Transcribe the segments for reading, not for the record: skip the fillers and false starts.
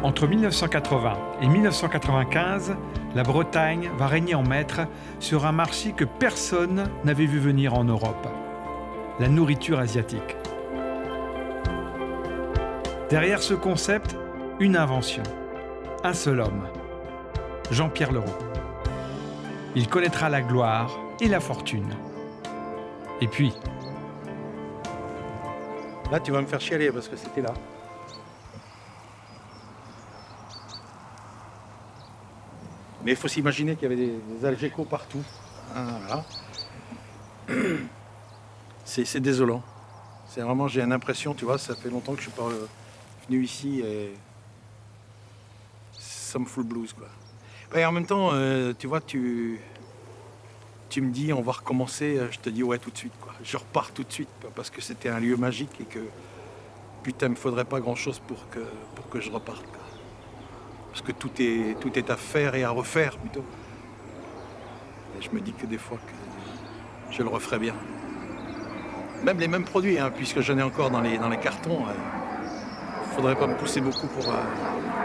Entre 1980 et 1995, la Bretagne va régner en maître sur un marché que personne n'avait vu venir en Europe, la nourriture asiatique. Derrière ce concept, une invention, un seul homme, Jean-Pierre Leroux. Il connaîtra la gloire et la fortune. Et puis... Là, tu vas me faire chialer parce que c'était là. Mais il faut s'imaginer qu'il y avait des Algeco partout. Voilà. C'est désolant. C'est vraiment, j'ai une impression, tu vois, ça fait longtemps que je suis pas venu ici et ça me fout le blues, quoi. Et en même temps, tu vois, tu me dis on va recommencer, je te dis ouais tout de suite, quoi. Je repars tout de suite parce que c'était un lieu magique et que putain, il me faudrait pas grand-chose pour que je reparte, quoi. Parce que tout est à faire et à refaire plutôt. Et je me dis que des fois que je le referais bien. Même les mêmes produits, hein, puisque j'en ai encore dans les cartons. Faudrait pas me pousser beaucoup pour...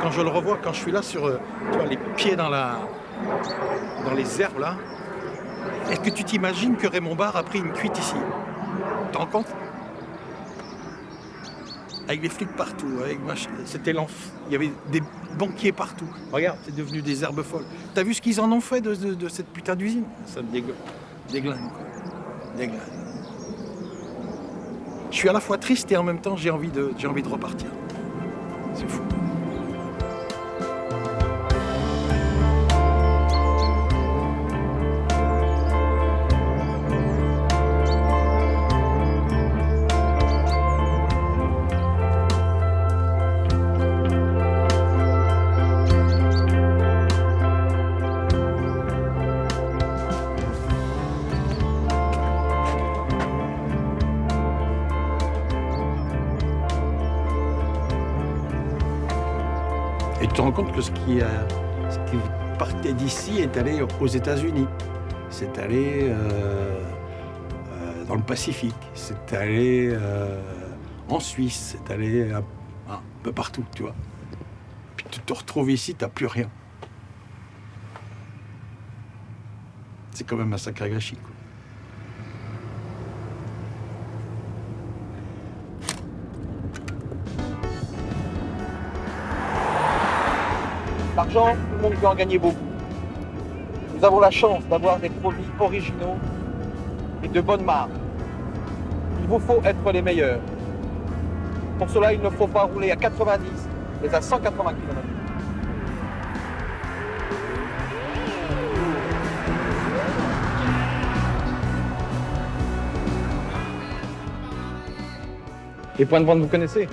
Quand je le revois, quand je suis là sur tu vois, les pieds dans les herbes là, est-ce que tu t'imagines que Raymond Barre a pris une cuite ici? Tu te rends compte? Avec les flics partout, c'était l'enfer. Il y avait des banquiers partout. Regarde, c'est devenu des herbes folles. T'as vu ce qu'ils en ont fait de cette putain d'usine? Ça me déglingue, quoi. Déglingue. Je suis à la fois triste et en même temps j'ai envie de repartir. C'est fou. Et tu te rends compte que ce qui partait d'ici est allé aux États-Unis, c'est allé dans le Pacifique, c'est allé en Suisse, c'est allé un peu partout, tu vois. Puis tu te retrouves ici, t'as plus rien. C'est quand même un sacré gâchis, quoi. L'argent, tout le monde peut en gagner beaucoup. Nous avons la chance d'avoir des produits originaux et de bonnes marques. Il vous faut être les meilleurs. Pour cela, il ne faut pas rouler à 90, mais à 180 km. Les points de vente, vous connaissez?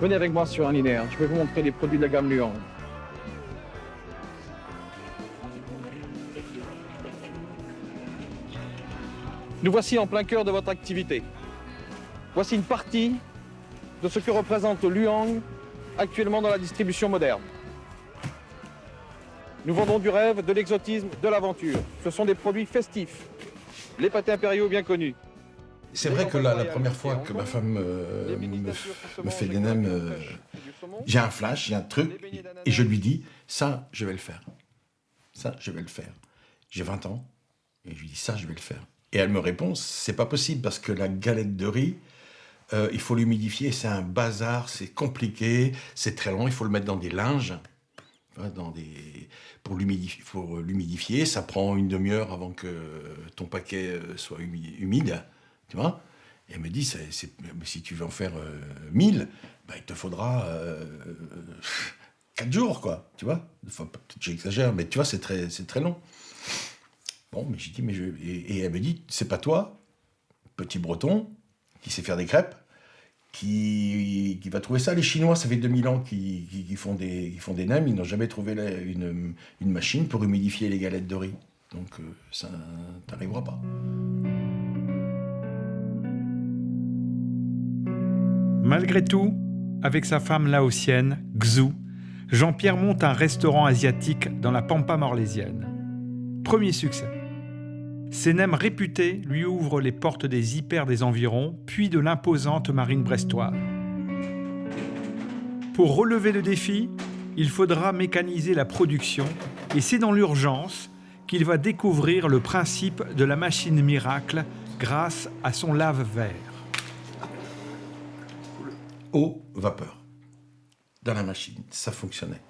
Venez avec moi sur un linéaire. Je vais vous montrer les produits de la gamme Luang. Nous voici en plein cœur de votre activité. Voici une partie de ce que représente Luang actuellement dans la distribution moderne. Nous vendons du rêve, de l'exotisme, de l'aventure. Ce sont des produits festifs. Les pâtés impériaux bien connus. C'est vrai que la première fois que ma femme me fait des nems, j'ai un flash, j'ai un truc, et je lui dis, ça, je vais le faire. Ça, je vais le faire. J'ai 20 ans, et je lui dis, ça, je vais le faire. Et elle me répond, c'est pas possible parce que la galette de riz, il faut l'humidifier, c'est un bazar, c'est compliqué, c'est très long, il faut le mettre dans des linges, pour l'humidifier, ça prend une demi-heure avant que ton paquet soit humide, tu vois. Et elle me dit, si tu veux en faire 1000, bah, il te faudra 4 jours, quoi, tu vois. Enfin, peut-être j'exagère, mais tu vois, c'est très long. Bon, mais j'ai dit, et elle me dit, c'est pas toi, petit breton, qui sait faire des crêpes, qui va trouver ça. Les Chinois, ça fait 2000 ans qu'ils font des nems, ils n'ont jamais trouvé une machine pour humidifier les galettes de riz. Donc ça t'arrivera pas. Malgré tout, avec sa femme laotienne, Xu, Jean-Pierre monte un restaurant asiatique dans la pampa morlaisienne. Premier succès. Ses nems réputés lui ouvrent les portes des hyper des environs, puis de l'imposante marine brestoise. Pour relever le défi, il faudra mécaniser la production et c'est dans l'urgence qu'il va découvrir le principe de la machine miracle grâce à son lave-verre. Eau, vapeur. Dans la machine, ça fonctionnait.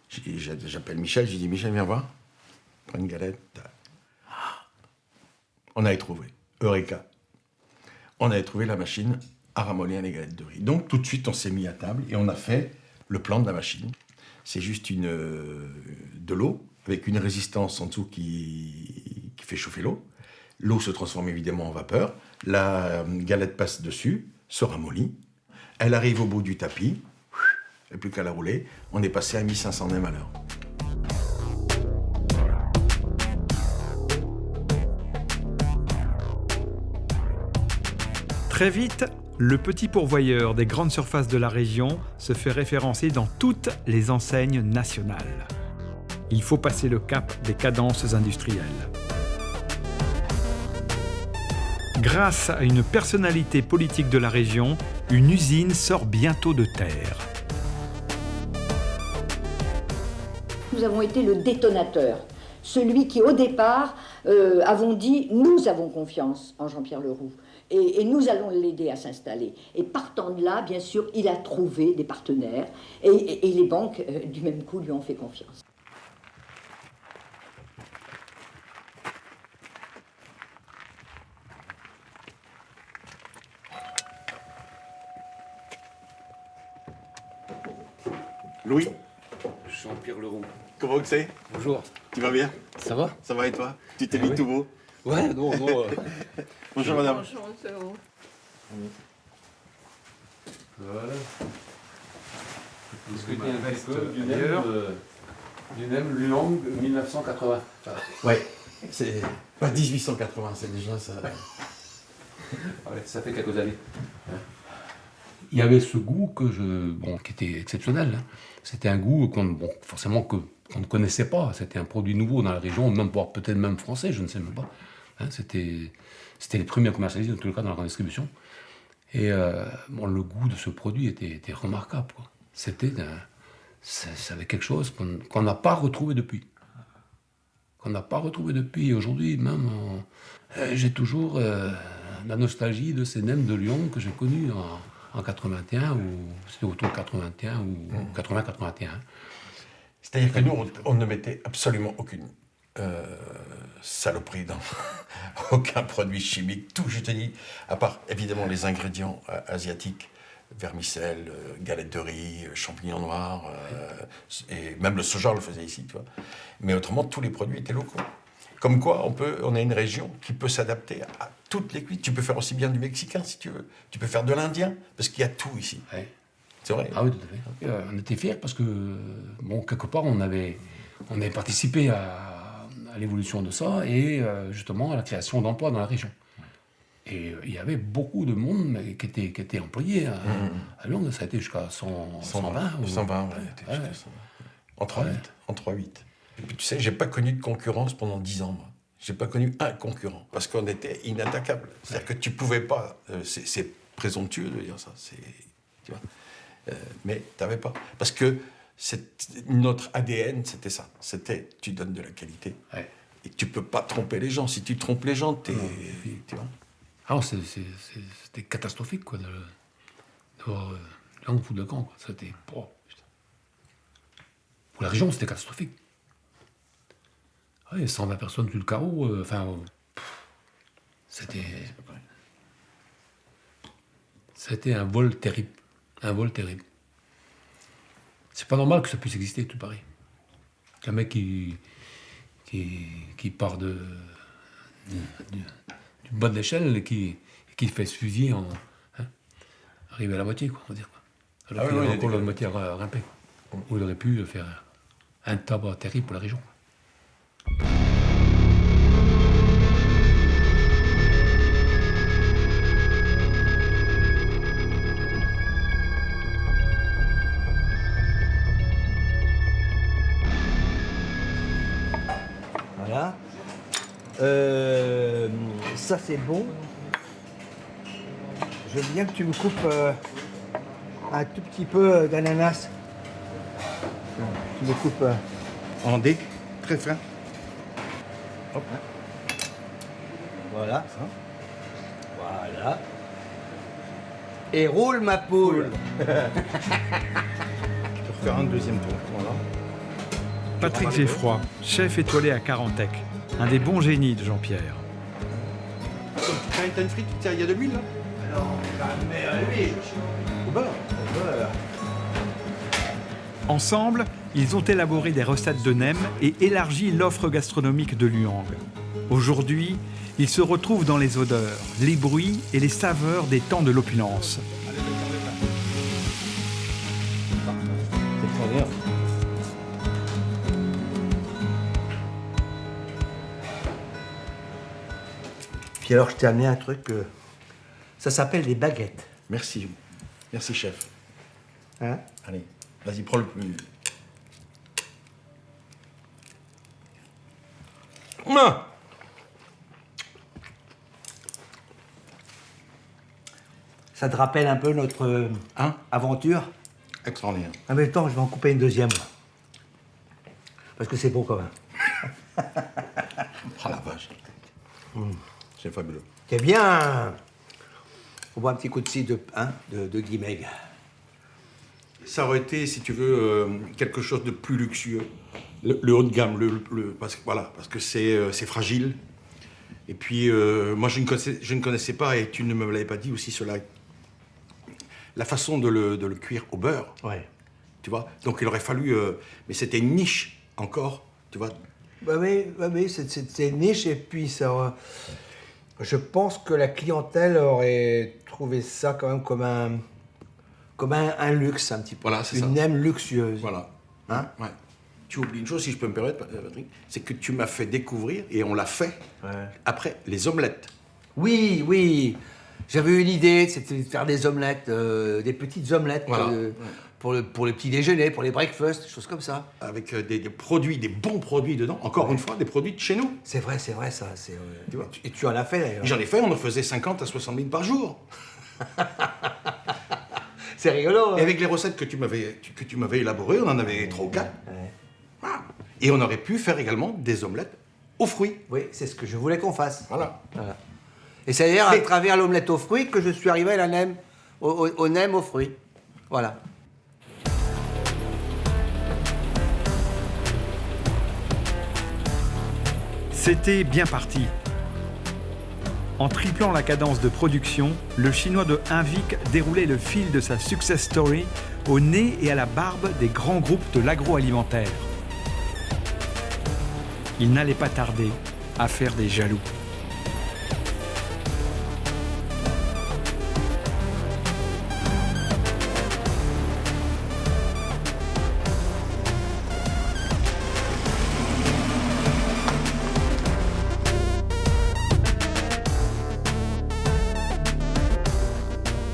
J'appelle Michel, je lui dis Michel, viens voir. Prends une galette. On avait trouvé. Eureka. On avait trouvé la machine à ramollir les galettes de riz. Donc tout de suite, on s'est mis à table et on a fait le plan de la machine. C'est juste de l'eau avec une résistance en dessous qui fait chauffer l'eau. L'eau se transforme évidemment en vapeur. La galette passe dessus, se ramollit. Elle arrive au bout du tapis. Il n'y a plus qu'à la rouler. On est passé à 1500 nem à l'heure. Très vite, le petit pourvoyeur des grandes surfaces de la région se fait référencer dans toutes les enseignes nationales. Il faut passer le cap des cadences industrielles. Grâce à une personnalité politique de la région, une usine sort bientôt de terre. Nous avons été le détonateur, celui qui au départ avons dit « nous avons confiance en Jean-Pierre Leroux ». Et nous allons l'aider à s'installer. Et partant de là, bien sûr, il a trouvé des partenaires. Et les banques, du même coup, lui ont fait confiance. Louis, Jean-Pierre Leroux. comment que c'est? Bonjour. Tu vas bien? Ça va? Ça va et toi? Tu t'es mis oui. tout beau? Ouais, non. Bonjour madame. Voilà. Discuter un petit peu du NEM Luang 1980. Ouais, c'est pas 1880, c'est déjà ça. Ouais, ça fait quelques années. Il y avait ce goût qui était exceptionnel. Hein. C'était un goût forcément qu'on ne connaissait pas. C'était un produit nouveau dans la région, même peut-être même français, je ne sais même pas. Hein, c'était les premiers commercialisés, en tout cas dans la grande distribution. Et le goût de ce produit était remarquable. Quoi. Ça avait quelque chose qu'on n'a pas retrouvé depuis. Qu'on n'a pas retrouvé depuis. Aujourd'hui, même, j'ai toujours la nostalgie de ces nems de Lyon que j'ai connus en 81, ou c'était autour de 81 ou 80-81. C'est-à-dire que nous, on ne mettait absolument aucune saloperie dans aucun produit chimique. Tout, je te dis, à part évidemment les ingrédients asiatiques, vermicelle, galette de riz, champignons noirs, et même le soja on le faisait ici, tu vois. Mais autrement, tous les produits étaient locaux. Comme quoi, on a une région qui peut s'adapter à toutes les cuisines. Tu peux faire aussi bien du mexicain si tu veux. Tu peux faire de l'indien, parce qu'il y a tout ici. Ouais. C'est vrai. Ah oui, tout à fait. On était fiers parce que, quelque part, on avait participé à l'évolution de ça et justement à la création d'emplois dans la région. Et il y avait beaucoup de monde qui était employé à Lyon. Ça a été jusqu'à 120. 120, ouais. En 3-8. En 3-8. Et puis tu sais, j'ai pas connu de concurrence pendant 10 ans, moi. J'ai pas connu un concurrent, parce qu'on était inattaquables. C'est-à-dire que tu pouvais pas... c'est présomptueux de dire ça, tu vois. Mais t'avais pas. Parce que notre ADN, c'était ça. C'était, tu donnes de la qualité. Ouais. Et tu peux pas tromper les gens. Si tu trompes les gens, tu vois. Alors, c'était catastrophique, quoi, d'avoir Lyon fout de camp, quoi. C'était... Pour la région, c'était catastrophique. Ouais, 120 personnes sur le carreau, c'était un vol terrible. Un vol terrible. C'est pas normal que ça puisse exister, tout pareil. Un mec qui part du bas de l'échelle et qui fait suivi arrive à la moitié, quoi, on va dire. Quoi. Alors qu'il a encore la moitié rimpée. Où il aurait pu faire un tabac terrible pour la région. Voilà. Ça c'est bon. Je veux bien que tu me coupes un tout petit peu d'ananas. Tu me coupes. En dés, très fin. Hop. Voilà. Voilà. Et roule ma poule. Je peux refaire un deuxième tour. Voilà. Patrick Geffroy, chef étoilé à Carantec, un des bons génies de Jean-Pierre. T'as une frite, il y a de l'huile là? Oui. Au beurre. Ensemble, ils ont élaboré des recettes de nem et élargi l'offre gastronomique de Luang. Aujourd'hui, ils se retrouvent dans les odeurs, les bruits et les saveurs des temps de l'opulence. C'est très bien. Puis alors, je t'ai amené un truc. Ça s'appelle des baguettes. Merci. Merci, chef. Hein? Allez, vas-y, prends le plus. Ah! Ça te rappelle un peu notre Hein? aventure? Extraordinaire. En même temps, je vais en couper une deuxième. Parce que c'est bon quand même. Oh la vache. C'est fabuleux. C'est bien. Faut boire un petit coup de cidre de Guimègue. Ça aurait été, si tu veux, quelque chose de plus luxueux. Le haut de gamme, parce que c'est fragile. Et puis, moi, je ne connaissais pas, et tu ne me l'avais pas dit aussi, cela. La façon de le cuire au beurre. Ouais. Tu vois? Donc, il aurait fallu. Mais c'était une niche encore, tu vois? Bah oui, c'est une niche, et puis ça. Je pense que la clientèle aurait trouvé ça quand même comme un luxe, un petit peu. Voilà, c'est ça. Une nem luxueuse. Voilà. Hein? Ouais. Tu oublies une chose, si je peux me permettre, Patrick, c'est que tu m'as fait découvrir, et on l'a fait, après, les omelettes. Oui, oui. J'avais eu une idée, c'était de faire des omelettes, des petites omelettes Voilà. pour le petit déjeuner, pour les breakfasts, des choses comme ça. Avec des produits, des bons produits dedans. Encore une fois, des produits de chez nous. C'est vrai, ça. Tu vois. Et tu en as fait d'ailleurs. J'en ai fait, on en faisait 50 à 60 000 par jour. C'est rigolo. Et avec les recettes que tu m'avais élaborées, on en avait 3 ou 4. Ouais. Voilà. Et on aurait pu faire également des omelettes aux fruits. Oui, c'est ce que je voulais qu'on fasse. Voilà. Voilà. Et c'est d'ailleurs à travers l'omelette aux fruits que je suis arrivé à la nem, au nem aux fruits. Voilà. C'était bien parti. En triplant la cadence de production, le Chinois de Invic déroulait le fil de sa success story au nez et à la barbe des grands groupes de l'agroalimentaire. Il n'allait pas tarder à faire des jaloux.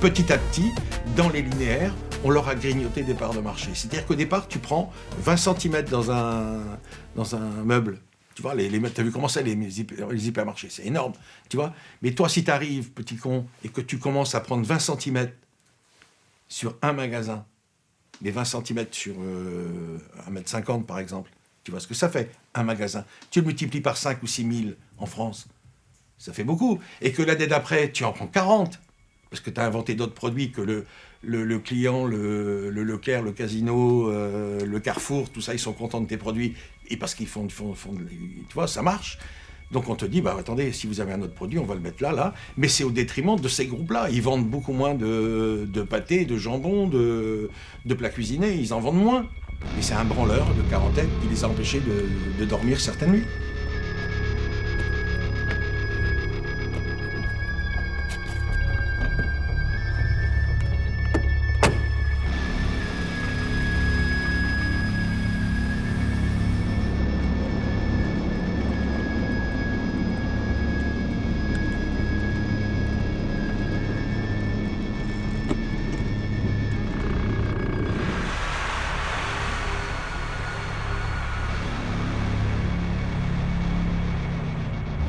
Petit à petit, dans les linéaires, on leur a grignoté des parts de marché. C'est-à-dire qu'au départ, tu prends 20 cm dans un meuble. Tu vois, t'as vu comment c'est les hypermarchés, c'est énorme, tu vois. Mais toi, si tu arrives, petit con, et que tu commences à prendre 20 cm sur un magasin, les 20 cm sur 1,50 m par exemple, tu vois ce que ça fait, un magasin. Tu le multiplies par 5 ou 6 000 en France, ça fait beaucoup. Et que l'année d'après, tu en prends 40. Parce que tu as inventé d'autres produits que le client, le Leclerc, le Casino, le Carrefour, tout ça, ils sont contents de tes produits. Et parce qu'ils font tu vois, ça marche. Donc on te dit, bah attendez, si vous avez un autre produit, on va le mettre là. Mais c'est au détriment de ces groupes-là. Ils vendent beaucoup moins de pâtés, de jambon, de plats cuisinés. Ils en vendent moins. Et c'est un branleur de Carantec qui les a empêchés de dormir certaines nuits.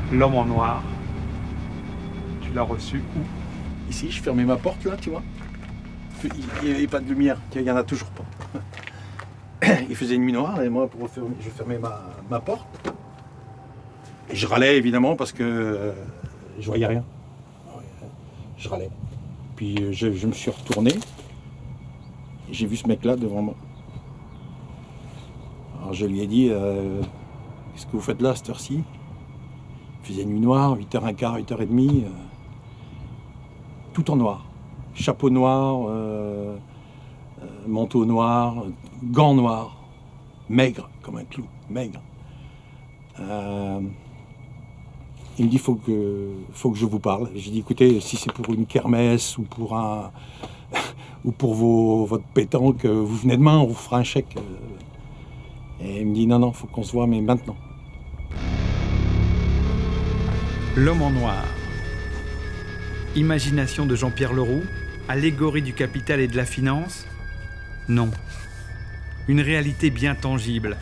L'homme en noir, tu l'as reçu où? Ici, je fermais ma porte, là, tu vois. Il n'y avait pas de lumière, il n'y en a toujours pas. il faisait nuit noire et moi, je fermais ma porte. Et je râlais évidemment parce que je voyais rien. Je râlais. Puis je me suis retourné. Et j'ai vu ce mec-là devant moi. Alors je lui ai dit, qu'est-ce que vous faites là à cette heure-ci? Il faisait nuit noire, 8h15, 8h30. Tout en noir. Chapeau noir, manteau noir, gants noirs. Maigre, comme un clou, maigre. Il me dit, faut que je vous parle. J'ai dit, écoutez, si c'est pour une kermesse ou pour votre pétanque, vous venez demain, on vous fera un chèque. Et il me dit, non, faut qu'on se voit, mais maintenant. L'homme en noir. Imagination de Jean-Pierre Leroux, allégorie du capital et de la finance? Non. Une réalité bien tangible.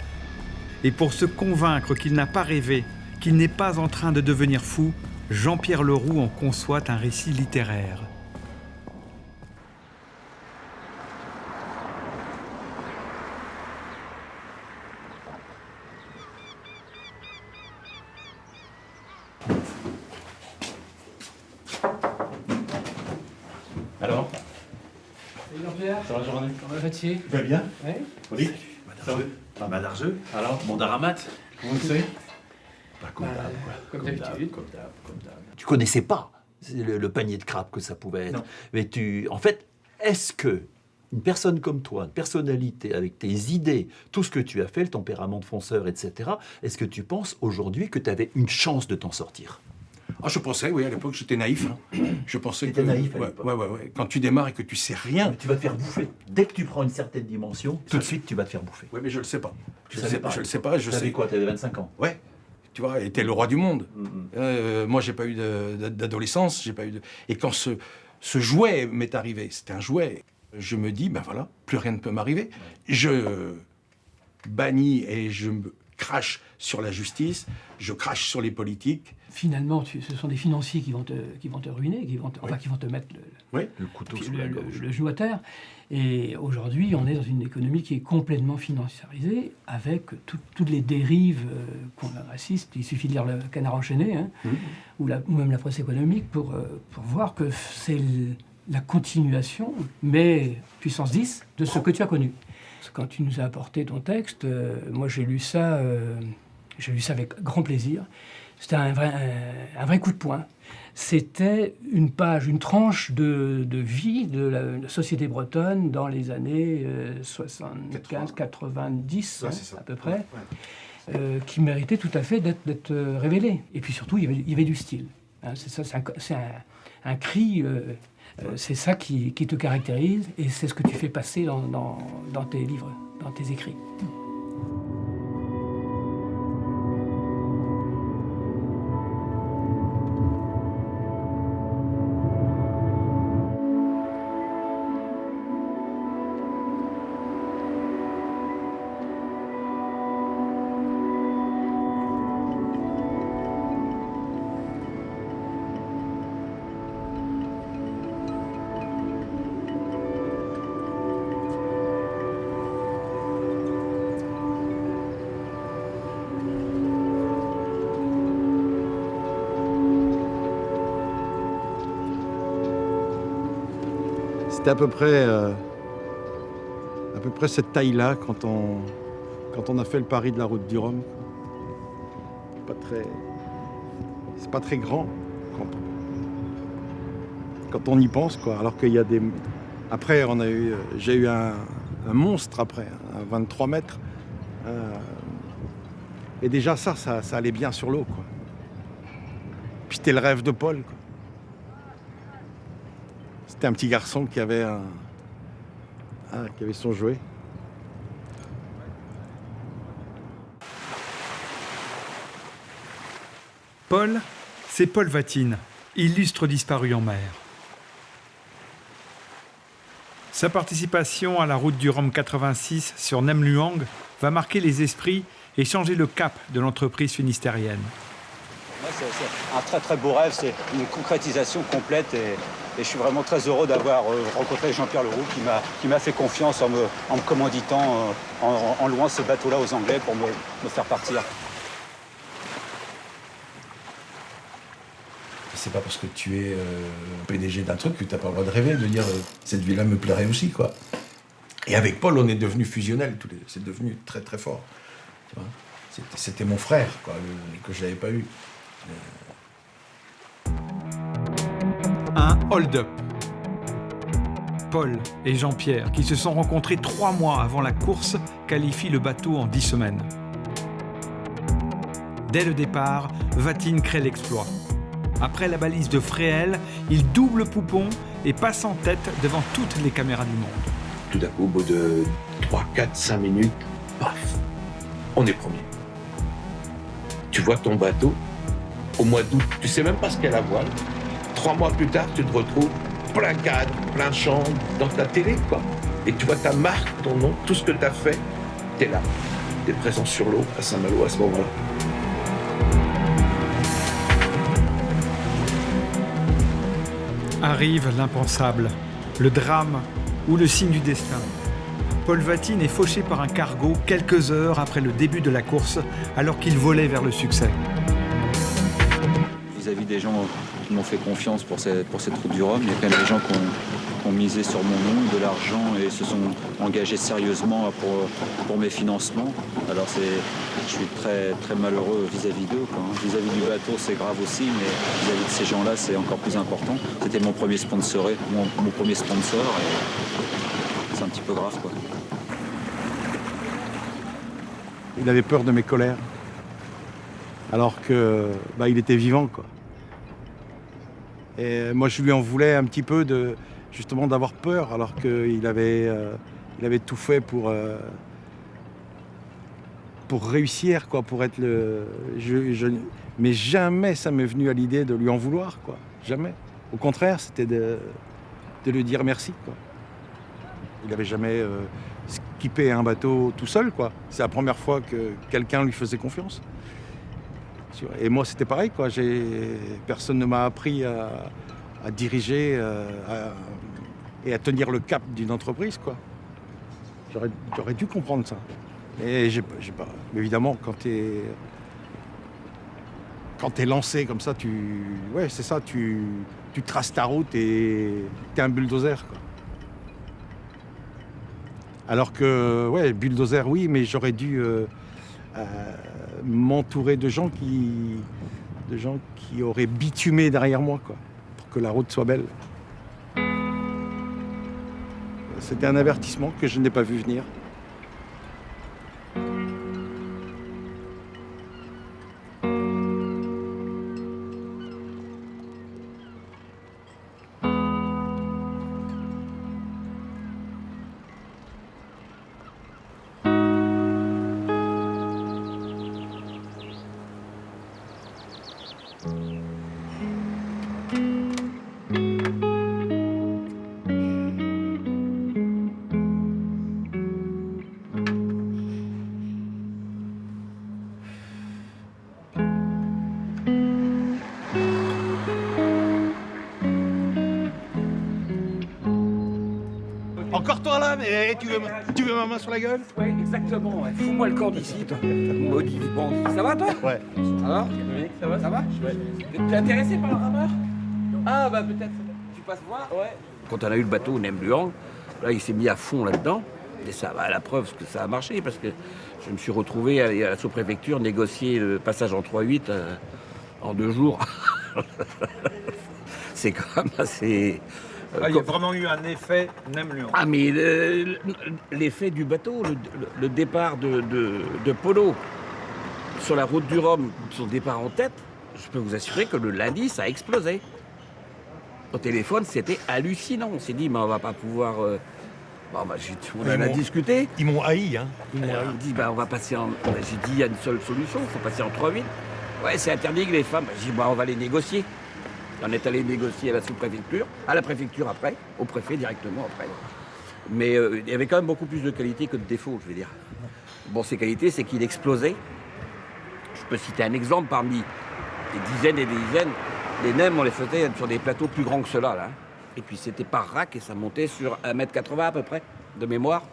Et pour se convaincre qu'il n'a pas rêvé, qu'il n'est pas en train de devenir fou, Jean-Pierre Leroux en conçoit un récit littéraire. Alors, Salut Jean-Pierre, ça va la journée? comment vas-tu? Tu vas bien? Oui. Oui. Pas Madarjeux. Alors, Mon Daramat. comment tu sais? Pas comme d'hab, quoi. Comme d'habitude. Comme d'hab. Tu connaissais pas le panier de crabes que ça pouvait être. Non. Mais en fait, est-ce que une personne comme toi, une personnalité avec tes idées, tout ce que tu as fait, le tempérament de fonceur, etc., est-ce que tu penses aujourd'hui que tu avais une chance de t'en sortir? Ah, je pensais, oui, à l'époque, j'étais naïf. Je pensais T'étais que... naïf à ouais, l'époque. ouais. Quand tu démarres et que tu sais rien... Mais tu vas te faire bouffer. Dès que tu prends une certaine dimension, tout de suite, tu vas te faire bouffer. Oui, mais je le sais pas. Tu savais pas. Je le sais pas, je Tu savais sais... quoi? Tu avais 25 ans. Ouais, tu vois, et t'es le roi du monde. Mm-hmm. Moi, j'ai pas eu d'adolescence, j'ai pas eu de... Et quand ce jouet m'est arrivé, c'était un jouet, je me dis, ben voilà, plus rien ne peut m'arriver. Je bannis et je me crache sur la justice, je crache sur les politiques. Finalement, ce sont des financiers qui vont te ruiner, qui vont te mettre Le couteau sous la gorge. le genou à terre. Et aujourd'hui, on est dans une économie qui est complètement financiarisée, avec toutes les dérives racistes. Il suffit de lire le Canard enchaîné, hein, ou même la presse économique, pour voir que c'est la continuation, mais puissance 10, de ce que tu as connu. Quand tu nous as apporté ton texte, moi j'ai lu ça avec grand plaisir. C'était un vrai coup de poing. C'était une page, une tranche de vie de la société bretonne dans les années 75-90, Ouais, c'est ça. à peu près, qui méritait tout à fait d'être révélée. Et puis surtout, il y avait du style. Hein, c'est ça, c'est un cri... c'est ça qui te caractérise et c'est ce que tu fais passer dans tes livres, dans tes écrits. C'était à peu près cette taille-là quand on a fait le pari de la route du Rhum. C'est pas très grand quand on y pense, quoi. Alors qu'il y a des... Après, j'ai eu un monstre après, à 23 mètres. Et déjà ça allait bien sur l'eau, quoi. Puis c'était le rêve de Paul, quoi. C'était un petit garçon qui avait son jouet. Paul, c'est Paul Vatine, illustre disparu en mer. Sa participation à la route du Rhum 86 sur Nem Luang va marquer les esprits et changer le cap de l'entreprise finistérienne. C'est un très très beau rêve, c'est une concrétisation complète et je suis vraiment très heureux d'avoir rencontré Jean-Pierre Leroux qui m'a fait confiance en me commanditant, en louant ce bateau-là aux Anglais pour me faire partir. C'est pas parce que tu es PDG d'un truc que tu n'as pas le droit de rêver, de dire cette vie-là me plairait aussi, quoi. Et avec Paul, on est devenus fusionnels, tous les deux. C'est devenu très très fort. Tu vois, c'était mon frère, quoi, que je n'avais pas eu. Un hold-up. Paul et Jean-Pierre, qui se sont rencontrés 3 mois avant la course, qualifient le bateau en 10 semaines. Dès le départ, Vatine crée l'exploit. Après la balise de Fréhel, il double Poupon et passe en tête devant toutes les caméras du monde. Tout d'un coup, au bout de 3, 4, 5 minutes, paf, on est premier. Tu vois ton bateau, au mois d'août, tu sais même pas ce qu'est la voile. 3 mois plus tard, tu te retrouves plein cadre, plein champ, dans ta télé, quoi. Et tu vois ta marque, ton nom, tout ce que tu as fait, t'es là. T'es présent sur l'eau à Saint-Malo à ce moment-là. Arrive l'impensable, le drame ou le signe du destin. Paul Vatine est fauché par un cargo quelques heures après le début de la course, alors qu'il volait vers le succès. Vis-à-vis des gens qui m'ont fait confiance pour cette route du Rhum, il y a quand même des gens qui ont misé sur mon nom, de l'argent et se sont engagés sérieusement pour mes financements. Alors je suis très, très malheureux vis-à-vis d'eux, quoi. Vis-à-vis du bateau, c'est grave aussi, mais vis-à-vis de ces gens-là, c'est encore plus important. C'était mon premier sponsor et c'est un petit peu grave, quoi. Il avait peur de mes colères, alors que il était vivant, quoi. Et moi, je lui en voulais un petit peu justement d'avoir peur, alors qu'il avait tout fait pour réussir, quoi, pour être mais jamais ça m'est venu à l'idée de lui en vouloir, quoi. Jamais. Au contraire, c'était de lui dire merci, quoi. Il n'avait jamais skippé un bateau tout seul, quoi. C'est la première fois que quelqu'un lui faisait confiance. Et moi, c'était pareil, quoi. Personne ne m'a appris à diriger et à tenir le cap d'une entreprise, quoi. J'aurais dû comprendre ça. Et j'ai pas. Évidemment, quand t'es lancé comme ça, c'est ça, tu traces ta route et t'es un bulldozer, quoi. Alors que, bulldozer, oui, mais j'aurais dû m'entourer de gens qui auraient bitumé derrière moi, quoi, pour que la route soit belle. C'était un avertissement que je n'ai pas vu venir. Encore toi là, mais tu veux ma main sur la gueule? Ouais, exactement. Ouais. Fous-moi le camp d'ici, toi. Maudit bandit. Ça va, toi? Ouais. Alors? Ça va? Ça va? T'es intéressé par le rameur? Ah, bah peut-être. Tu passes voir? Ouais. Quand on a eu le bateau Nemluang, là, il s'est mis à fond là-dedans. Et ça va à la preuve que ça a marché, parce que je me suis retrouvé à la sous-préfecture négocier le passage en 3-8 en 2 jours. C'est quand même assez... Il y a vraiment eu un effet Nemluang. Ah, mais l'effet du bateau, le départ de Polo sur la route du Rhum, son départ en tête, je peux vous assurer que le lundi, ça a explosé. Au téléphone, c'était hallucinant. On s'est dit, mais on va pas pouvoir... on en a discuté. Ils m'ont haï, hein. On dit, on va passer en... J'ai dit, il y a une seule solution, il faut passer en 3-8. Ouais, c'est interdit que les femmes... J'ai dit, on va les négocier. On est allé négocier à la sous-préfecture, à la préfecture après, au préfet directement après. Mais il y avait quand même beaucoup plus de qualités que de défauts, je vais dire. Bon, ces qualités, c'est qu'il explosait. Je peux citer un exemple parmi des dizaines et des dizaines. Les nems, on les faisait sur des plateaux plus grands que ceux-là. Là. Et puis c'était par rack et ça montait sur 1,80 m à peu près, de mémoire.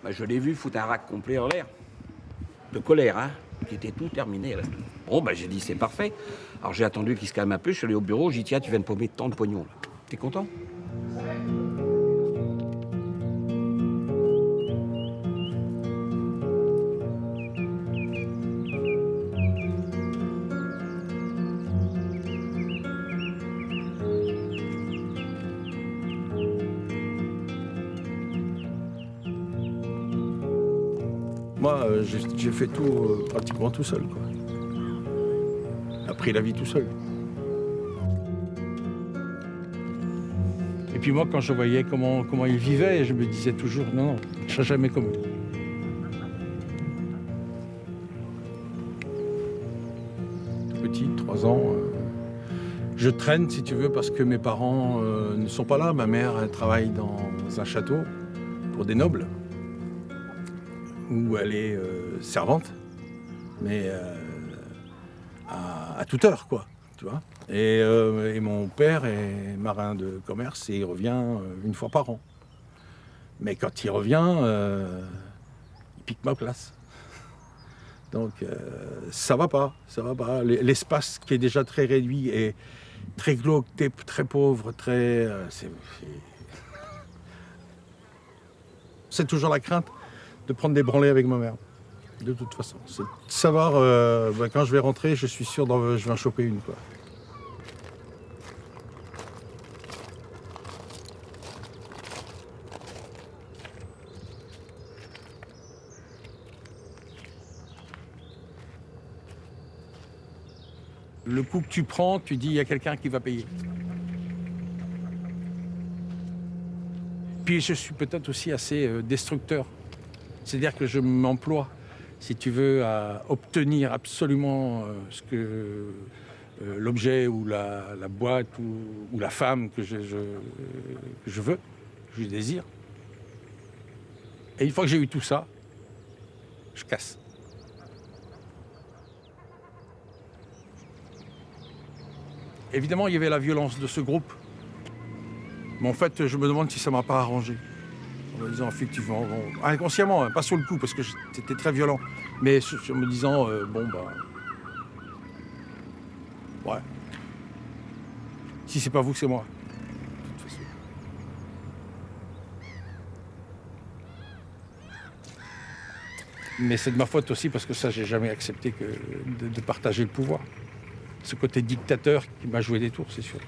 Bah, je l'ai vu foutre un rack complet en l'air. De colère, hein, qui était tout terminé. Là. Bon, bah, j'ai dit c'est parfait. Alors j'ai attendu qu'il se calme un peu, je suis allé au bureau, j'ai dit tiens, tu viens de paumer tant de pognon. Là. T'es content? Moi, j'ai fait tout pratiquement tout seul, quoi. Appris la vie tout seul. Et puis moi, quand je voyais comment ils vivaient, je me disais toujours, non, je ne serai jamais comme eux. Tout petit, 3 ans, je traîne, si tu veux, parce que mes parents ne sont pas là. Ma mère, elle travaille dans un château pour des nobles, où elle est servante, mais à toute heure, quoi, tu vois. Et mon père est marin de commerce et il revient une fois par an. Mais quand il revient, il pique ma place. Donc ça va pas. L'espace qui est déjà très réduit et très glauque, très pauvre, très... c'est toujours la crainte de prendre des branlées avec ma mère, de toute façon. C'est de savoir, quand je vais rentrer, je suis sûr que je vais en choper une, quoi. Le coup que tu prends, tu dis, il y a quelqu'un qui va payer. Puis je suis peut-être aussi assez destructeur. C'est-à-dire que je m'emploie, si tu veux, à obtenir absolument ce que l'objet ou la boîte ou la femme que je veux, que je désire. Et une fois que j'ai eu tout ça, je casse. Évidemment, il y avait la violence de ce groupe. Mais en fait, je me demande si ça ne m'a pas arrangé. En me disant, effectivement, inconsciemment, hein, pas sur le coup, parce que c'était très violent, mais en me disant, ouais. Si c'est pas vous, c'est moi. De toute façon. Mais c'est de ma faute aussi, parce que ça, j'ai jamais accepté de partager le pouvoir. Ce côté dictateur qui m'a joué des tours, c'est sûr.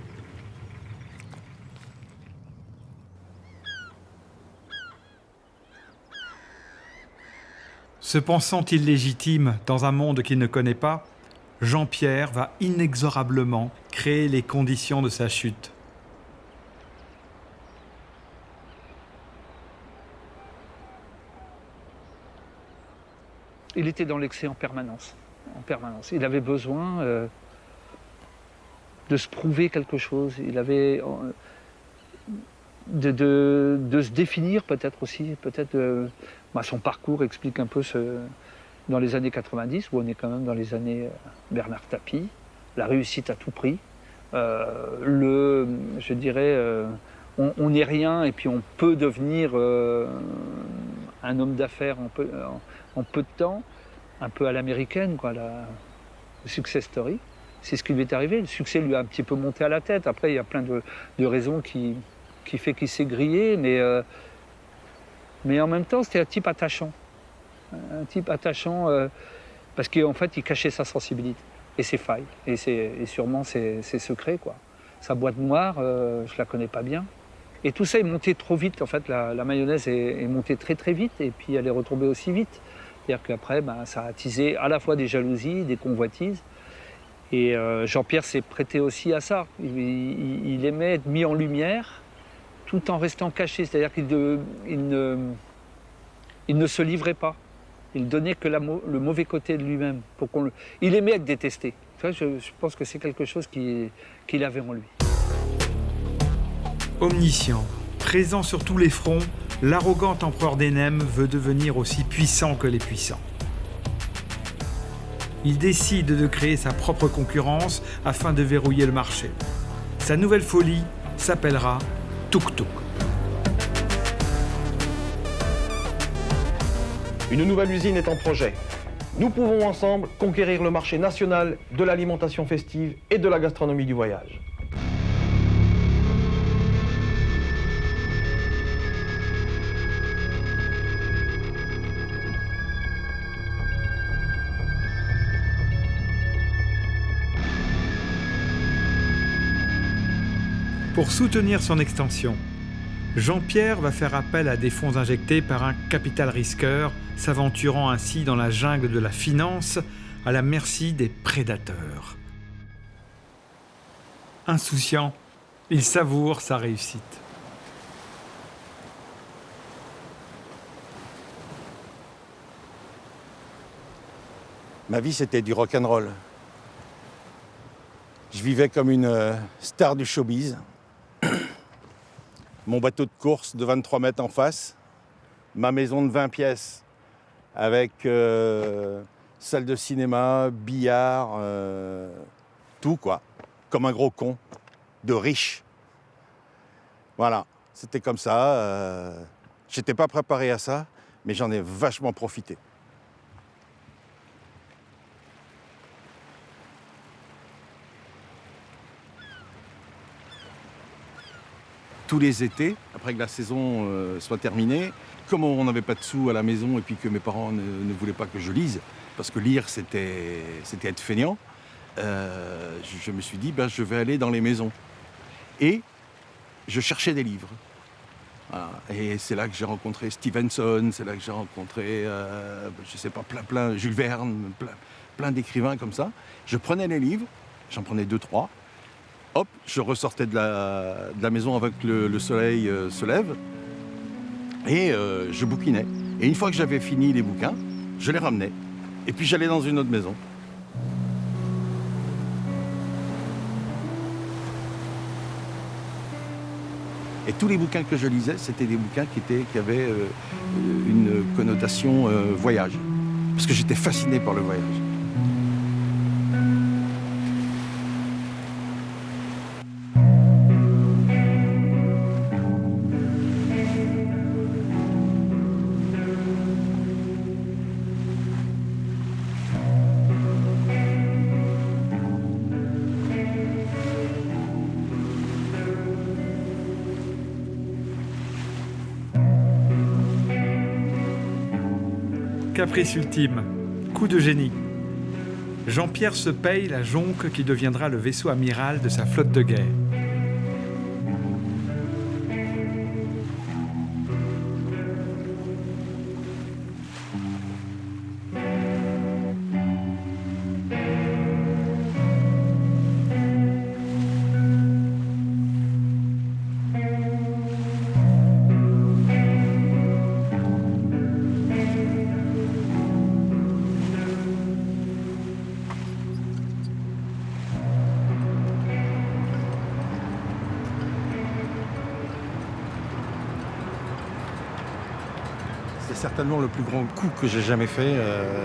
Se pensant illégitime dans un monde qu'il ne connaît pas, Jean-Pierre va inexorablement créer les conditions de sa chute. Il était dans l'excès en permanence. Il avait besoin de se prouver quelque chose. Il avait de se définir peut-être aussi. Son parcours explique un peu dans les années 90, où on est quand même dans les années Bernard Tapie, la réussite à tout prix, on n'est rien et puis on peut devenir un homme d'affaires en peu de temps, un peu à l'américaine, quoi, le success story. C'est ce qui lui est arrivé. Le succès lui a un petit peu monté à la tête. Après, il y a plein de raisons qui fait qu'il s'est grillé, mais en même temps, c'était un type attachant. Parce qu'en fait, il cachait sa sensibilité et ses failles, et sûrement ses secrets, quoi. Sa boîte noire, je la connais pas bien. Et tout ça est monté trop vite, en fait. La mayonnaise est montée très très vite, et puis elle est retombée aussi vite. C'est-à-dire qu'après, ça a attisé à la fois des jalousies, des convoitises. Et Jean-Pierre s'est prêté aussi à ça. Il aimait être mis en lumière, tout en restant caché. C'est-à-dire qu'il ne se livrait pas. Il donnait que le mauvais côté de lui-même. Il aimait être détesté. Tu vois, je pense que c'est quelque chose qu'il avait en lui. Omniscient, présent sur tous les fronts, l'arrogant empereur des Nems veut devenir aussi puissant que les puissants. il décide de créer sa propre concurrence afin de verrouiller le marché. Sa nouvelle folie s'appellera Tuk Tuk. Une nouvelle usine est en projet. Nous pouvons ensemble conquérir le marché national de l'alimentation festive et de la gastronomie du voyage. Pour soutenir son extension, Jean-Pierre va faire appel à des fonds injectés par un capital risqueur, s'aventurant ainsi dans la jungle de la finance à la merci des prédateurs. Insouciant, il savoure sa réussite. Ma vie, c'était du rock'n'roll. Je vivais comme une star du showbiz. Mon bateau de course de 23 mètres en face, ma maison de 20 pièces avec salle de cinéma, billard, tout quoi, comme un gros con, de riche. Voilà, c'était comme ça. J'étais pas préparé à ça, mais j'en ai vachement profité. Tous les étés, après que la saison soit terminée, comme on n'avait pas de sous à la maison et puis que mes parents ne voulaient pas que je lise, parce que lire c'était être feignant, je me suis dit ben, je vais aller dans les maisons. Et je cherchais des livres. Voilà. Et c'est là que j'ai rencontré Stevenson, c'est là que j'ai rencontré, je sais pas, plein Jules Verne, plein d'écrivains comme ça. Je prenais les livres, j'en prenais 2-3. Hop, je ressortais de la maison avant que le soleil se lève et je bouquinais. Et une fois que j'avais fini les bouquins, je les ramenais. Et puis j'allais dans une autre maison. Et tous les bouquins que je lisais, c'était des bouquins qui avaient une connotation voyage. Parce que j'étais fasciné par le voyage. Caprice ultime, coup de génie. Jean-Pierre se paye la jonque qui deviendra le vaisseau amiral de sa flotte de guerre. C'est certainement le plus grand coup que j'ai jamais fait,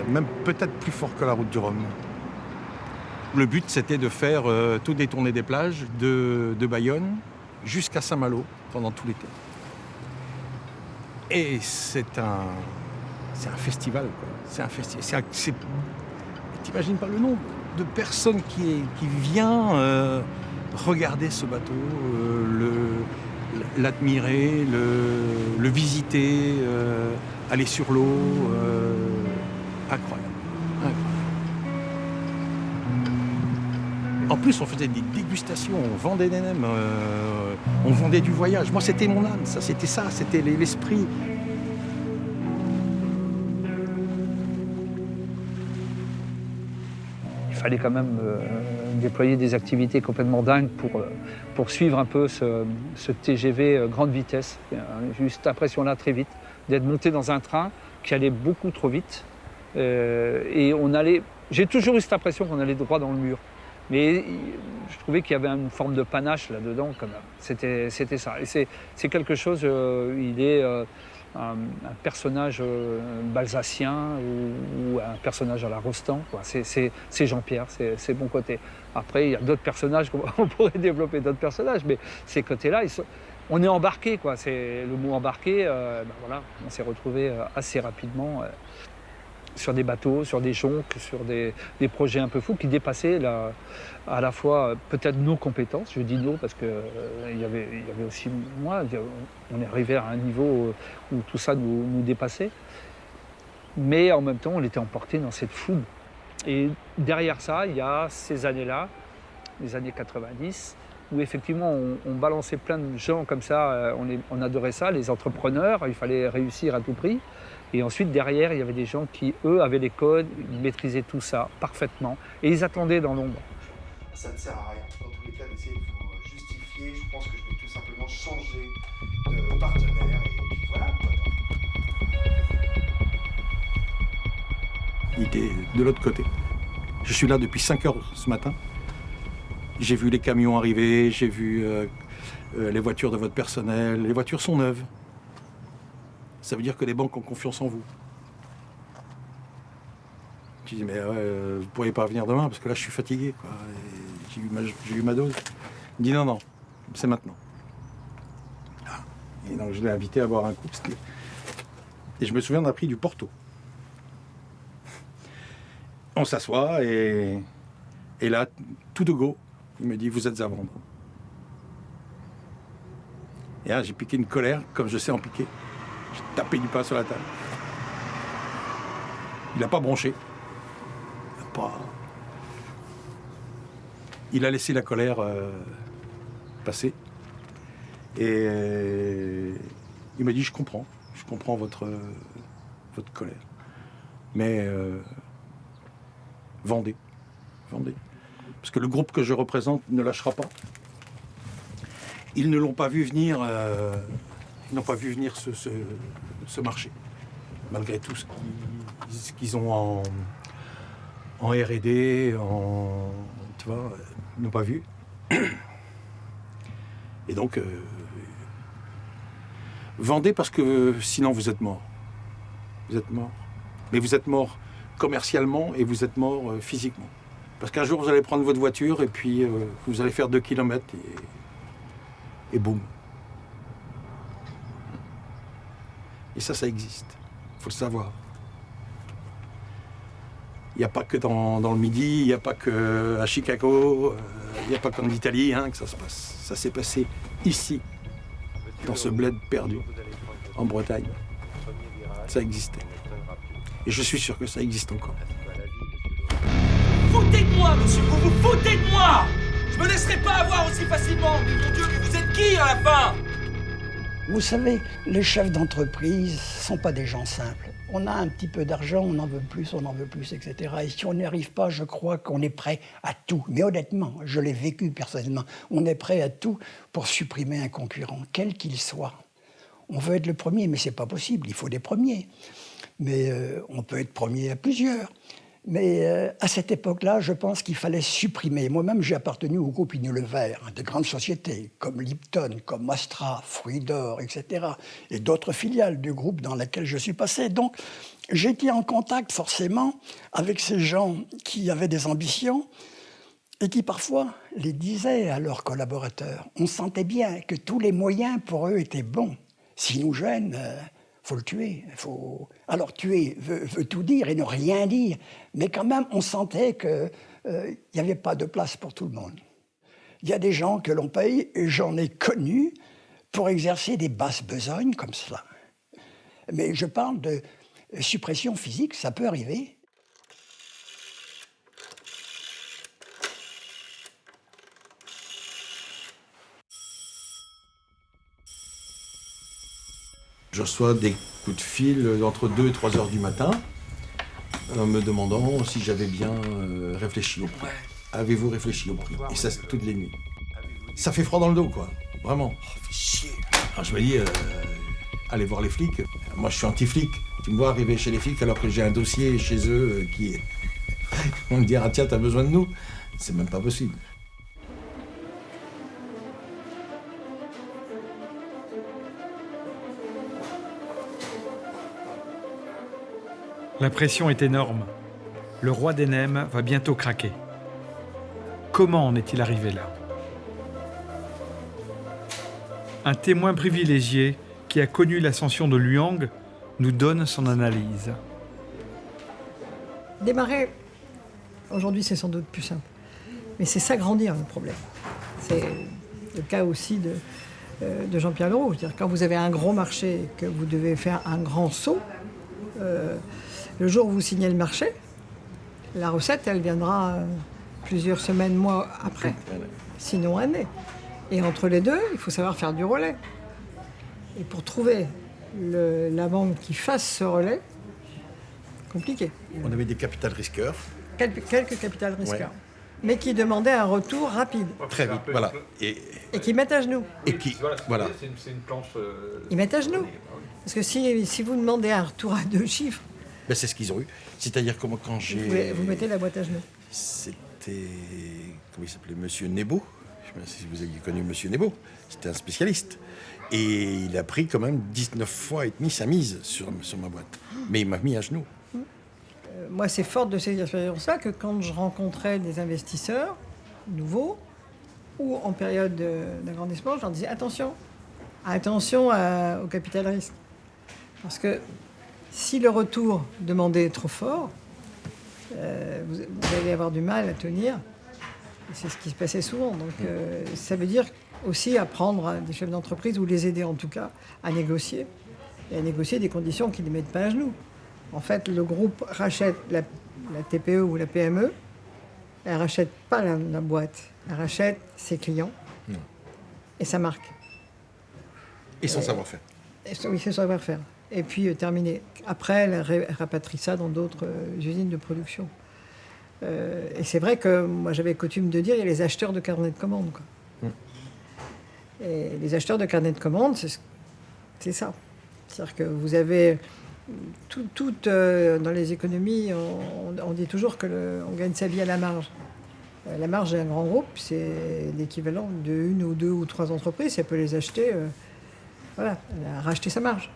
même peut-être plus fort que la route du Rhum. Le but, c'était de faire tout détourner des plages de Bayonne jusqu'à Saint-Malo pendant tout l'été. Et c'est un festival, quoi. C'est un festival. T'imagines pas le nombre de personnes qui vient regarder ce bateau, l'admirer, le visiter, aller sur l'eau. Incroyable. En plus, on faisait des dégustations, on vendait des nems, on vendait du voyage. Moi, c'était mon âme, c'était l'esprit. Il fallait quand même déployer des activités complètement dingues pour suivre un peu ce TGV grande vitesse. J'ai eu cette impression-là très vite, d'être monté dans un train qui allait beaucoup trop vite. Et j'ai toujours eu cette impression qu'on allait droit dans le mur. Mais je trouvais qu'il y avait une forme de panache là-dedans quand même. C'était ça. Et c'est quelque chose, il personnage balsacien ou un personnage à la Rostand, quoi. C'est Jean-Pierre, c'est bon côté. Après, il y a d'autres personnages, on pourrait développer d'autres personnages, mais ces côtés-là, on est embarqué, quoi. C'est le mot embarqué. Voilà, on s'est retrouvé assez rapidement sur des bateaux, sur des jonques, sur des projets un peu fous qui dépassaient à la fois peut-être nos compétences. Je dis nos parce que il y avait aussi moi. On est arrivé à un niveau où tout ça nous dépassait. Mais en même temps, on était emporté dans cette foule. Et derrière ça, il y a ces années-là, les années 90, où effectivement on balançait plein de gens comme ça, on adorait ça, les entrepreneurs, il fallait réussir à tout prix. Et ensuite, derrière, il y avait des gens qui, eux, avaient les codes, ils maîtrisaient tout ça parfaitement, et ils attendaient dans l'ombre. Ça ne sert à rien. Dans tous les cas, d'essayer de vous justifier, je pense que je vais tout simplement changer de partenaire, et puis voilà. Il était de l'autre côté. Je suis là depuis 5 heures ce matin. J'ai vu les camions arriver, j'ai vu les voitures de votre personnel. Les voitures sont neuves. Ça veut dire que les banques ont confiance en vous. Je dis, mais vous ne pourriez pas venir demain parce que là, je suis fatigué, quoi. J'ai eu ma dose. Il me dit, non, c'est maintenant. Et donc, je l'ai invité à boire un coup. Et je me souviens, on a pris du Porto. On s'assoit et là, tout de go, il me dit, vous êtes à vendre. Et là, j'ai piqué une colère, comme je sais en piquer. J'ai tapé du pain sur la table. Il n'a pas bronché. Il a laissé la colère passer. Et il m'a dit, je comprends votre colère. Mais vendez. Parce que le groupe que je représente ne lâchera pas. Ils ne l'ont pas vu venir, ils n'ont pas vu venir ce marché. Malgré tout ce qu'ils ont en R&D, tu vois, ils n'ont pas vu. Et donc, vendez parce que sinon vous êtes mort. Vous êtes mort. Mais vous êtes mort commercialement et vous êtes mort physiquement. Parce qu'un jour, vous allez prendre votre voiture et puis vous allez faire 2 kilomètres et boum. Et ça existe. Il faut le savoir. Il n'y a pas que dans le Midi, il n'y a pas qu'à Chicago, il n'y a pas qu'en Italie que ça se passe. Ça s'est passé ici, dans ce bled perdu, en Bretagne. Ça existait. Et je suis sûr que ça existe encore. Foutez de moi, monsieur, vous vous foutez de moi! Je me laisserai pas avoir aussi facilement! Mais mon Dieu, mais vous êtes qui à la fin? Vous savez, les chefs d'entreprise ne sont pas des gens simples. On a un petit peu d'argent, on en veut plus, etc. Et si on n'y arrive pas, je crois qu'on est prêt à tout. Mais honnêtement, je l'ai vécu personnellement, on est prêt à tout pour supprimer un concurrent, quel qu'il soit. On veut être le premier, mais c'est pas possible, il faut des premiers. Mais on peut être premier à plusieurs. Mais à cette époque-là, je pense qu'il fallait supprimer. Moi-même, j'ai appartenu au groupe Unilever, de grandes sociétés comme Lipton, comme Astra, Fruits d'Or, etc. Et d'autres filiales du groupe dans lesquelles je suis passé. Donc, j'étais en contact forcément avec ces gens qui avaient des ambitions et qui parfois les disaient à leurs collaborateurs. On sentait bien que tous les moyens pour eux étaient bons. S'ils nous gênent, faut le tuer. Alors tuer veut tout dire et ne rien dire, mais quand même on sentait qu'il n'y avait pas de place pour tout le monde. Il y a des gens que l'on paye, et j'en ai connu, pour exercer des basses besognes comme cela. Mais je parle de suppression physique, ça peut arriver. Je reçois des coups de fil entre 2 et 3 heures du matin, me demandant si j'avais bien réfléchi au prix. Avez-vous réfléchi au prix? Et ça, c'est toutes les nuits. Ça fait froid dans le dos, quoi. Vraiment. Oh, fait chier. Alors je me dis, allez voir les flics. Moi, je suis anti-flic. Tu me vois arriver chez les flics alors que j'ai un dossier chez eux qui est... On me dira, tiens, t'as besoin de nous? C'est même pas possible. La pression est énorme. Le roi des nems va bientôt craquer. Comment en est-il arrivé là? Un témoin privilégié qui a connu l'ascension de Luang nous donne son analyse. Démarrer, aujourd'hui c'est sans doute plus simple. Mais c'est s'agrandir le problème. C'est le cas aussi de Jean-Pierre Leroux. C'est-à-dire quand vous avez un gros marché et que vous devez faire un grand saut, le jour où vous signez le marché, la recette, elle viendra plusieurs semaines, mois après, sinon années. Et entre les deux, il faut savoir faire du relais. Et pour trouver la banque qui fasse ce relais, compliqué. On avait des capital risqueurs. Quelques capital risqueurs. Ouais. Mais qui demandaient un retour rapide. Très vite, voilà. Et qui mettent à genoux. Et qui, voilà. C'est une planche... Ils mettent à genoux. Parce que si vous demandez un retour à 2 chiffres... Ben, c'est ce qu'ils ont eu. C'est-à-dire que moi, quand j'ai... Vous mettez la boîte à genoux. C'était... Comment il s'appelait? Monsieur Nebo. Je ne sais pas si vous aviez connu Monsieur Nebo. C'était un spécialiste. Et il a pris quand même 19 fois et demi sa mise sur ma boîte. Mais il m'a mis à genoux. Moi, c'est fort de ces expériences-là que quand je rencontrais des investisseurs nouveaux ou en période d'agrandissement, je leur disais attention au capital risque. Parce que si le retour demandé est trop fort, vous allez avoir du mal à tenir. Et c'est ce qui se passait souvent. Donc ça veut dire aussi apprendre à des chefs d'entreprise, ou les aider en tout cas, à négocier. Et à négocier des conditions qui ne les mettent pas à genoux. En fait, le groupe rachète la TPE ou la PME, elle ne rachète pas la boîte, elle rachète ses clients et sa marque. Et son savoir-faire. Oui, son savoir-faire. Et puis terminé. Après, elle rapatrie ça dans d'autres usines de production. Et c'est vrai que moi, j'avais coutume de dire, il y a les acheteurs de carnets de commandes, quoi. Et les acheteurs de carnets de commandes, c'est ça. C'est-à-dire que vous avez... dans les économies, on dit toujours qu'on gagne sa vie à la marge. La marge d'un grand groupe, c'est l'équivalent d'une ou 2 ou 3 entreprises. Elle peut les acheter, voilà, elle a racheté sa marge.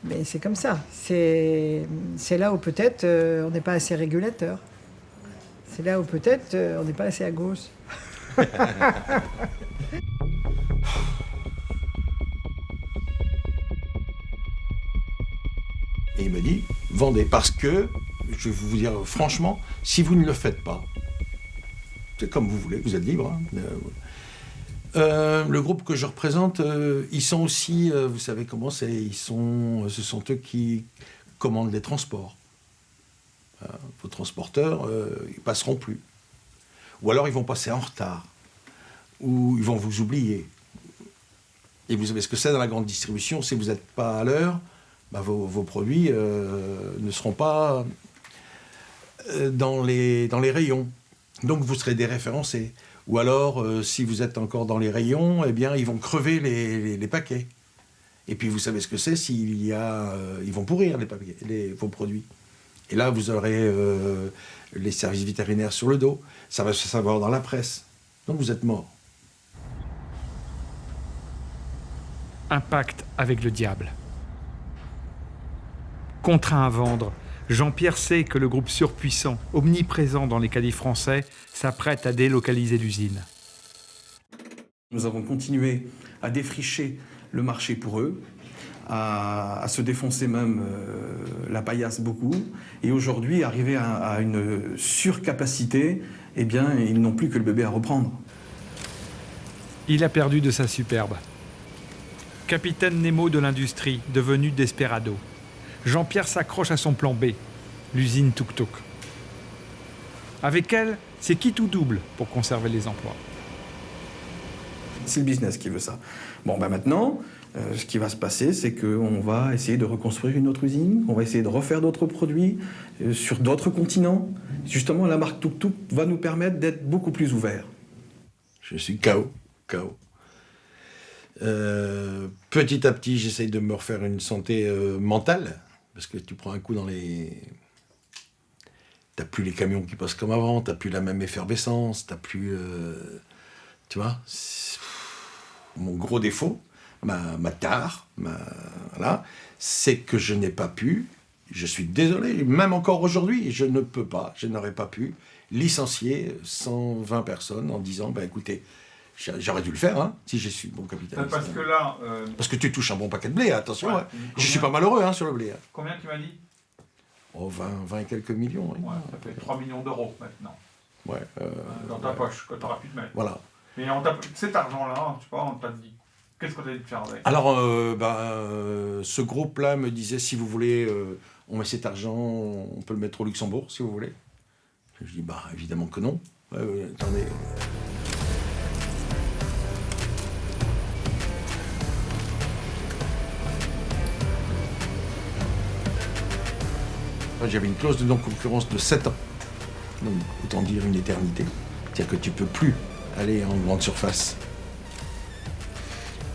Mais c'est comme ça. C'est là où peut-être on n'est pas assez régulateur. C'est là où peut-être on n'est pas assez à gauche. Et il me dit, vendez, parce que, je vais vous dire franchement, si vous ne le faites pas, c'est comme vous voulez, vous êtes libre. Le groupe que je représente, ils sont aussi, vous savez comment c'est, ce sont eux qui commandent les transports. Vos transporteurs, ils passeront plus. Ou alors ils vont passer en retard. Ou ils vont vous oublier. Et vous savez ce que c'est dans la grande distribution, si vous n'êtes pas à l'heure, bah, vos produits ne seront pas dans les rayons. Donc vous serez déréférencés. Ou alors, si vous êtes encore dans les rayons, eh bien, ils vont crever les paquets. Et puis vous savez ce que c'est, ils vont pourrir vos produits. Et là, vous aurez les services vétérinaires sur le dos. Ça va se savoir dans la presse. Donc vous êtes mort. Un pacte avec le diable. Contraint à vendre, Jean-Pierre sait que le groupe surpuissant, omniprésent dans les caddies français, s'apprête à délocaliser l'usine. Nous avons continué à défricher le marché pour eux, à se défoncer même la paillasse beaucoup, et aujourd'hui, arriver à une surcapacité, eh bien, ils n'ont plus que le bébé à reprendre. Il a perdu de sa superbe. Capitaine Nemo de l'industrie, devenu Desperado. Jean-Pierre s'accroche à son plan B, l'usine Tuk Tuk. Avec elle, c'est quitte ou double pour conserver les emplois. C'est le business qui veut ça. Bon, ben maintenant, ce qui va se passer, c'est qu'on va essayer de reconstruire une autre usine, on va essayer de refaire d'autres produits sur d'autres continents. Justement, la marque Tuk Tuk va nous permettre d'être beaucoup plus ouverts. Je suis KO. Petit à petit, j'essaye de me refaire une santé mentale, parce que tu prends un coup dans les... T'as plus les camions qui passent comme avant, t'as plus la même effervescence, t'as plus... Tu vois, mon gros défaut, ma tare, voilà, c'est que je n'ai pas pu, je suis désolé, même encore aujourd'hui, je ne peux pas, je n'aurais pas pu licencier 120 personnes en disant, écoutez, j'aurais dû le faire, hein, si je suis bon capitaliste. Parce que là... Parce que tu touches un bon paquet de blé, attention. Ouais, hein. Je suis pas malheureux sur le blé. Hein. Combien tu m'as dit? Oh, 20 et quelques millions. Ouais, ça fait 3 millions d'euros maintenant. Ouais. Dans ta poche, que tu auras pu te mettre. Voilà. Mais cet argent-là, je sais pas, on t'a dit, qu'est-ce qu'on t'a dit de faire avec? Alors, ce groupe-là me disait, si vous voulez, on met cet argent, on peut le mettre au Luxembourg, si vous voulez. Je dis, évidemment que non. Attendez. J'avais une clause de non-concurrence de 7 ans. Donc, autant dire une éternité. C'est-à-dire que tu ne peux plus aller en grande surface.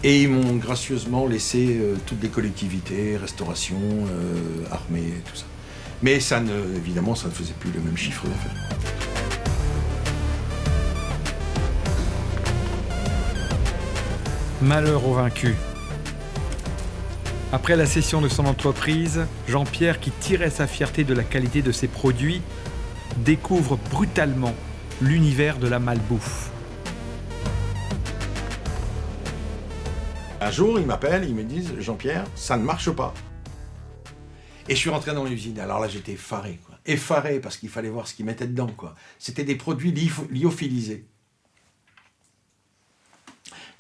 Et ils m'ont gracieusement laissé toutes les collectivités, restauration, armée, tout ça. Mais évidemment, ça ne faisait plus le même chiffre d'affaires. Malheur aux vaincus. Après la cession de son entreprise, Jean-Pierre, qui tirait sa fierté de la qualité de ses produits, découvre brutalement l'univers de la malbouffe. Un jour, ils m'appellent, ils me disent « Jean-Pierre, ça ne marche pas ». Et je suis rentré dans l'usine. Alors là, j'étais effaré. Effaré parce qu'il fallait voir ce qu'ils mettaient dedans. C'était des produits lyophilisés.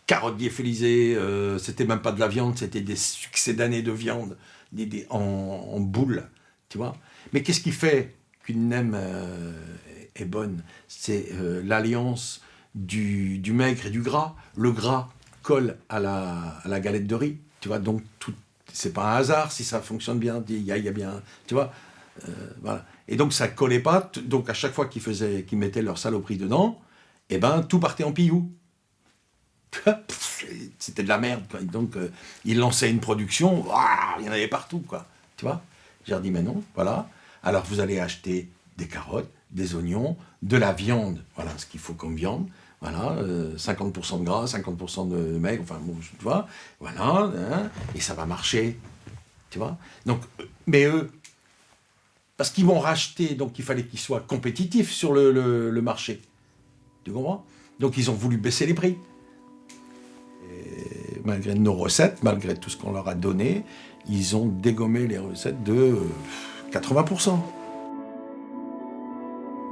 Carottes lyophilisées, c'était même pas de la viande, c'était des succédanés de viande en boule, tu vois. Mais qu'est-ce qui fait qu'une nem est bonne? C'est l'alliance du maigre et du gras. Le gras colle à la galette de riz, tu vois. Donc c'est pas un hasard si ça fonctionne bien. Il y a bien, tu vois. Voilà. Et donc ça collait pas. Donc à chaque fois qu'ils mettaient leur saloperie dedans, tout partait en pillou. C'était de la merde, quoi. Donc ils lançaient une production, il y en avait partout, quoi. Tu vois. J'ai dit mais non, voilà. Alors vous allez acheter des carottes, des oignons, de la viande, voilà ce qu'il faut comme viande, voilà, 50% de gras, 50% de maigre, enfin bon, tu vois, voilà, hein, et ça va marcher, tu vois. Donc, mais eux, parce qu'ils vont racheter, donc il fallait qu'ils soient compétitifs sur le marché, tu comprends? Donc ils ont voulu baisser les prix. Et malgré nos recettes, malgré tout ce qu'on leur a donné, ils ont dégommé les recettes de 80%.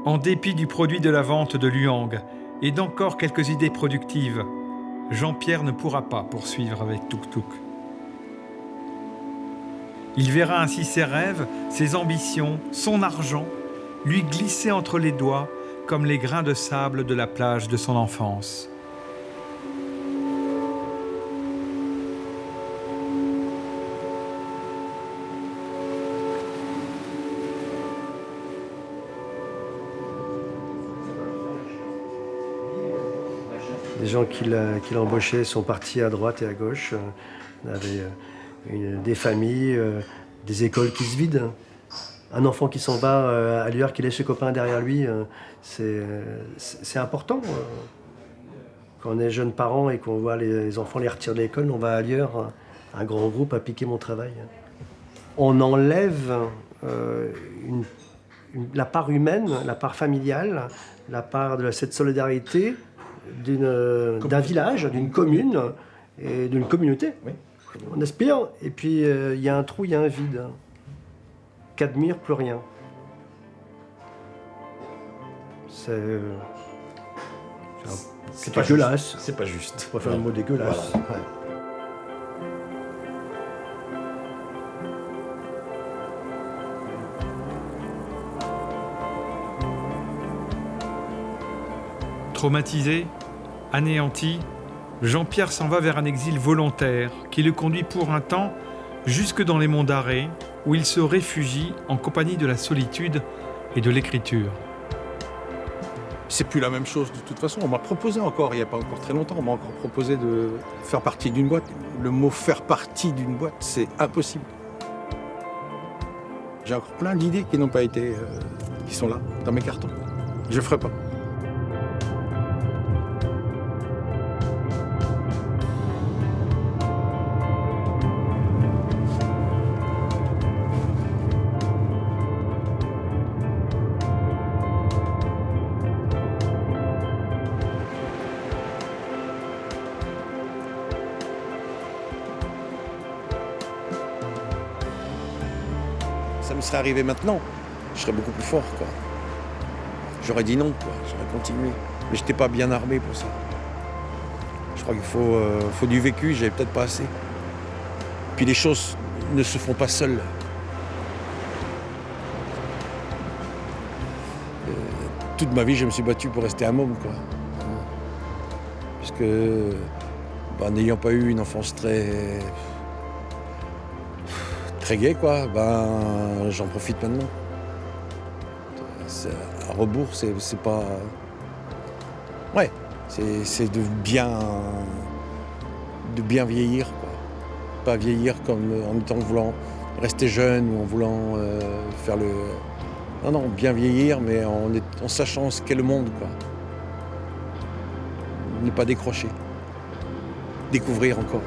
En dépit du produit de la vente de Luang et d'encore quelques idées productives, Jean-Pierre ne pourra pas poursuivre avec Tuk Tuk. Il verra ainsi ses rêves, ses ambitions, son argent, lui glisser entre les doigts comme les grains de sable de la plage de son enfance. Les gens qu'il a embauchés sont partis à droite et à gauche. On avait des familles, des écoles qui se vident. Un enfant qui s'en va à l'heure, qui laisse ses copains derrière lui, c'est important. Quand on est jeune parent et qu'on voit les enfants les retirer de l'école, on va ailleurs, un grand groupe, à piquer mon travail. On enlève la part humaine, la part familiale, la part de cette solidarité d'un village, d'une commune et d'une communauté. Oui. On aspire, et puis il y a un trou, il y a un vide. Qu'admire, plus rien. C'est dégueulasse. C'est pas juste. On va faire le mot dégueulasse. Voilà. Ouais. Traumatisé, anéanti, Jean-Pierre s'en va vers un exil volontaire qui le conduit pour un temps jusque dans les monts d'Arrée, où il se réfugie en compagnie de la solitude et de l'écriture. C'est plus la même chose de toute façon. On m'a proposé encore, il n'y a pas encore très longtemps, on m'a encore proposé de faire partie d'une boîte. Le mot faire partie d'une boîte, c'est impossible. J'ai encore plein d'idées qui n'ont pas été, qui sont là, dans mes cartons. Je ne ferai pas. ça me serait arrivé maintenant, je serais beaucoup plus fort, quoi. J'aurais dit non, quoi. J'aurais continué. Mais j'étais pas bien armé pour ça. Je crois qu'il faut du vécu, j'avais peut-être pas assez. Puis les choses ne se font pas seules. Toute ma vie, je me suis battu pour rester un môme, quoi. Parce que, n'ayant pas eu une enfance très gaie, quoi, j'en profite maintenant. À rebours, c'est pas... Ouais, c'est de bien vieillir, quoi. Pas vieillir comme en voulant rester jeune ou en voulant faire le... Non, bien vieillir, mais en sachant ce qu'est le monde, quoi. Ne pas décrocher. Découvrir encore.